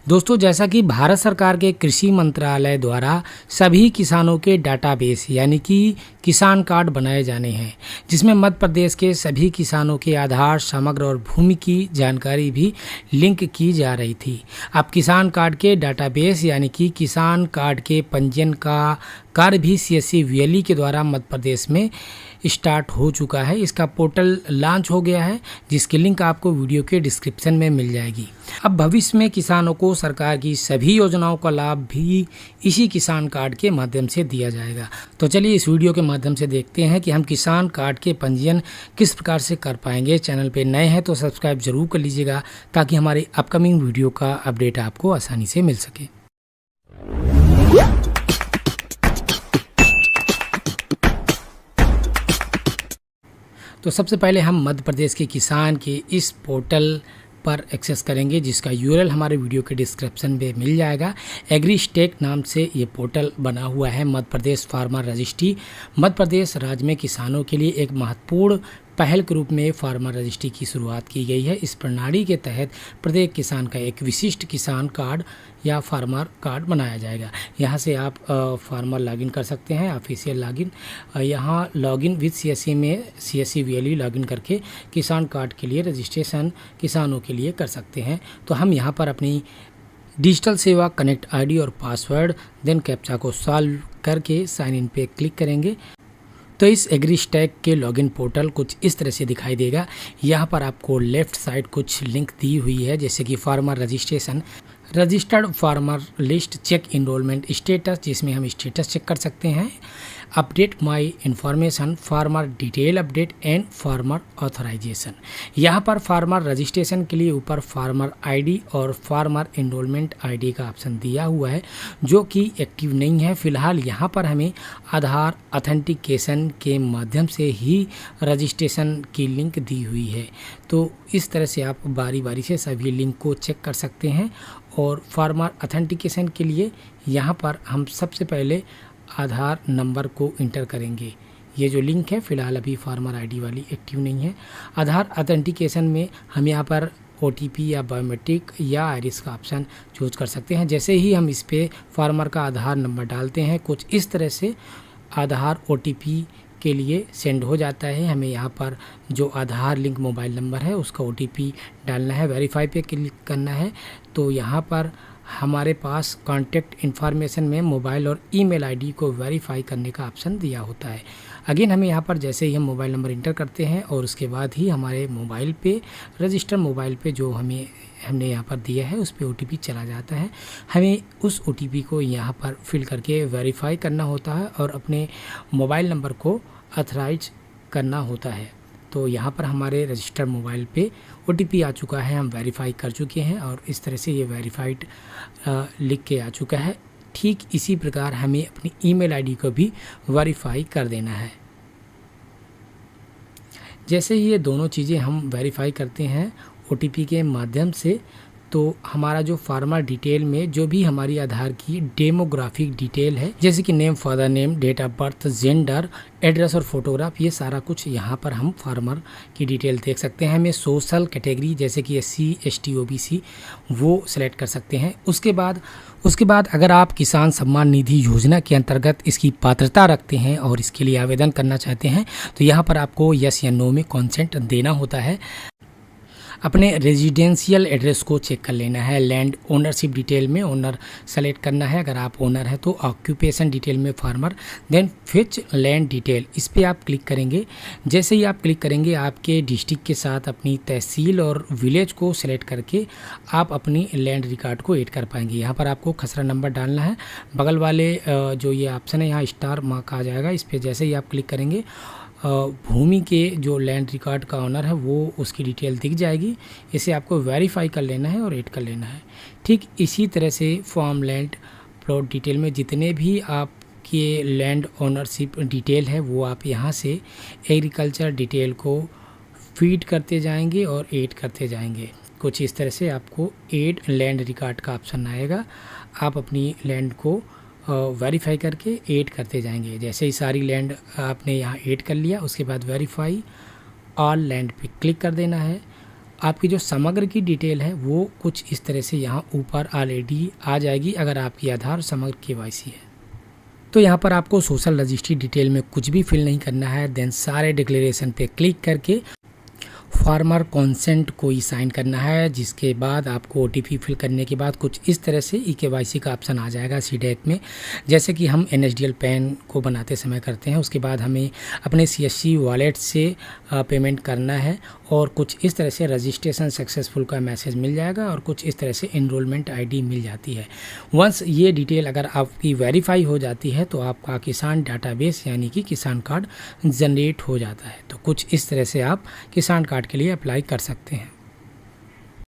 दोस्तों, जैसा कि भारत सरकार के कृषि मंत्रालय द्वारा सभी किसानों के डाटाबेस यानी कि किसान कार्ड बनाए जाने हैं, जिसमें मध्य प्रदेश के सभी किसानों के आधार, समग्र और भूमि की जानकारी भी लिंक की जा रही थी। अब किसान कार्ड के डाटाबेस यानी कि किसान कार्ड के पंजीयन का कार्य भी CSC VLE के द्वारा मध्य प्रदेश में स्टार्ट हो चुका है। इसका पोर्टल लॉन्च हो गया है, जिसकी लिंक आपको वीडियो के डिस्क्रिप्शन में मिल जाएगी। अब भविष्य में किसानों को सरकार की सभी योजनाओं का लाभ भी इसी किसान कार्ड के माध्यम से दिया जाएगा। तो चलिए इस वीडियो के माध्यम से देखते हैं कि हम किसान कार्ड के पंजीयन किस प्रकार से कर पाएंगे। चैनल पे नए हैं तो सब्सक्राइब जरूर कर लीजिएगा, ताकि हमारी अपकमिंग वीडियो का अपडेट आपको आसानी से मिल सके। तो सबसे पहले हम मध्य प्रदेश के किसान के इस पोर्टल पर एक्सेस करेंगे, जिसका URL हमारे वीडियो के डिस्क्रिप्शन में मिल जाएगा। एग्रीस्टेक नाम से ये पोर्टल बना हुआ है। मध्य प्रदेश फार्मर रजिस्ट्री मध्य प्रदेश राज्य में किसानों के लिए एक महत्वपूर्ण पहल के रूप में फार्मर रजिस्ट्री की शुरुआत की गई है। इस प्रणाली के तहत प्रत्येक किसान का एक विशिष्ट किसान कार्ड या फार्मर कार्ड बनाया जाएगा। यहाँ से आप फार्मर लॉगिन कर सकते हैं, ऑफिशियल लॉगिन। यहाँ लॉगिन विद CSC में CSC VLE लॉगिन करके किसान कार्ड के लिए रजिस्ट्रेशन किसानों के लिए कर सकते हैं। तो हम यहाँ पर अपनी डिजिटल सेवा कनेक्ट ID और पासवर्ड देन कैप्चा को सॉल्व करके साइन इन पे क्लिक करेंगे। तो इस एग्रीस्टेक के लॉगिन पोर्टल कुछ इस तरह से दिखाई देगा। यहाँ पर आपको लेफ़्ट साइड कुछ लिंक दी हुई है, जैसे कि farmer registration, registered farmer list, check enrolment status, जिसमें हम स्टेटस चेक कर सकते हैं, update my information, farmer detail update and farmer authorisation. यहाँ पर फार्मर रजिस्ट्रेशन के लिए ऊपर फार्मर ID और फार्मर इनरोलमेंट ID का ऑप्शन दिया हुआ है, जो कि एक्टिव नहीं है फिलहाल। यहाँ पर हमें आधार ऑथेंटिकेशन के माध्यम से ही रजिस्ट्रेशन की लिंक दी हुई है। तो इस तरह से आप बारी बारी से सभी लिंक को चेक कर सकते हैं। और फार्मर ऑथेंटिकेशन के लिए यहाँ पर हम सबसे पहले आधार नंबर को इंटर करेंगे। ये जो लिंक है फ़िलहाल अभी फार्मर ID वाली एक्टिव नहीं है। आधार ऑथेंटिकेशन में हम यहाँ पर OTP या बायोमेट्रिक या आइरिस का ऑप्शन चूज कर सकते हैं। जैसे ही हम इस पे फार्मर का आधार नंबर डालते हैं, कुछ इस तरह से आधार OTP के लिए सेंड हो जाता है। हमें यहाँ पर जो आधार लिंक मोबाइल नंबर है उसका OTP डालना है, वेरीफाई पे क्लिक करना है। तो यहाँ पर हमारे पास कॉन्टैक्ट इन्फॉर्मेशन में मोबाइल और ईमेल ID को वेरीफाई करने का ऑप्शन दिया होता है। अगेन हमें यहाँ पर जैसे ही हम मोबाइल नंबर इंटर करते हैं और उसके बाद ही हमारे मोबाइल पे रजिस्टर मोबाइल पे जो हमने यहाँ पर दिया है उस पर OTP चला जाता है। हमें उस OTP को यहाँ पर फिल करके वेरीफाई करना होता है और अपने मोबाइल नंबर को ऑथराइज करना होता है। तो यहाँ पर हमारे रजिस्टर मोबाइल पे OTP आ चुका है, हम वेरीफाई कर चुके हैं और इस तरह से ये वेरीफाइड लिख के आ चुका है। ठीक इसी प्रकार हमें अपनी ईमेल ID को भी वेरीफाई कर देना है। जैसे ही ये दोनों चीज़ें हम वेरीफाई करते हैं OTP के माध्यम से, तो हमारा जो फार्मर डिटेल में जो भी हमारी आधार की डेमोग्राफिक डिटेल है, जैसे कि name, father name, date of birth, gender, address और फोटोग्राफ, ये सारा कुछ यहाँ पर हम फार्मर की डिटेल देख सकते हैं। हमें सोशल कैटेगरी जैसे कि SC ST OBC वो सिलेक्ट कर सकते हैं। उसके बाद अगर आप किसान सम्मान निधि योजना के अंतर्गत इसकी पात्रता रखते हैं और इसके लिए आवेदन करना चाहते हैं, तो यहाँ पर आपको यस या नो में कॉन्सेंट देना होता है। अपने रेजिडेंशियल एड्रेस को चेक कर लेना है। लैंड ओनरशिप डिटेल में ओनर सेलेक्ट करना है, अगर आप ओनर है तो। ऑक्यूपेशन डिटेल में farmer, then fetch land detail, इस पर आप क्लिक करेंगे। जैसे ही आप क्लिक करेंगे, आपके डिस्ट्रिक्ट के साथ अपनी तहसील और विलेज को सिलेक्ट करके आप अपनी लैंड रिकॉर्ड को ऐड कर पाएंगे। यहाँ पर आपको खसरा नंबर डालना है। बगल वाले जो ये ऑप्शन है यहाँ स्टार मार्क आ जाएगा, इस पर जैसे ही आप क्लिक करेंगे भूमि के जो लैंड रिकॉर्ड का ऑनर है वो उसकी डिटेल दिख जाएगी। इसे आपको वेरीफाई कर लेना है और ऐड कर लेना है। ठीक इसी तरह से फॉर्म लैंड प्लॉट डिटेल में जितने भी आपके लैंड ओनरशिप डिटेल है वो आप यहाँ से एग्रीकल्चर डिटेल को फीड करते जाएंगे और ऐड करते जाएंगे। कुछ इस तरह से आपको ऐड लैंड रिकॉर्ड का ऑप्शन आएगा। आप अपनी लैंड को वेरीफाई करके ऐड करते जाएंगे। जैसे ही सारी लैंड आपने यहाँ ऐड कर लिया, उसके बाद वेरीफाई ऑल लैंड पे क्लिक कर देना है। आपकी जो समग्र की डिटेल है वो कुछ इस तरह से यहाँ ऊपर ऑलरेडी आ जाएगी अगर आपकी आधार समग्र KYC है। तो यहाँ पर आपको सोशल रजिस्ट्री डिटेल में कुछ भी फिल नहीं करना है। देन सारे डिक्लेरेशन पे क्लिक करके फार्मर कॉन्सेंट को ही साइन करना है, जिसके बाद आपको OTP फिल करने के बाद कुछ इस तरह से eKYC का ऑप्शन आ जाएगा CDAC में, जैसे कि हम NSDL पैन को बनाते समय करते हैं। उसके बाद हमें अपने CSC वॉलेट से पेमेंट करना है और कुछ इस तरह से रजिस्ट्रेशन सक्सेसफुल का मैसेज मिल जाएगा और कुछ इस तरह से एनरोलमेंट ID मिल जाती है। वंस ये डिटेल अगर आपकी वेरीफाई हो जाती है तो आपका किसान डाटाबेस यानी कि किसान कार्ड जनरेट हो जाता है। तो कुछ इस तरह से आप किसान कार्ड के लिए अप्लाई कर सकते हैं।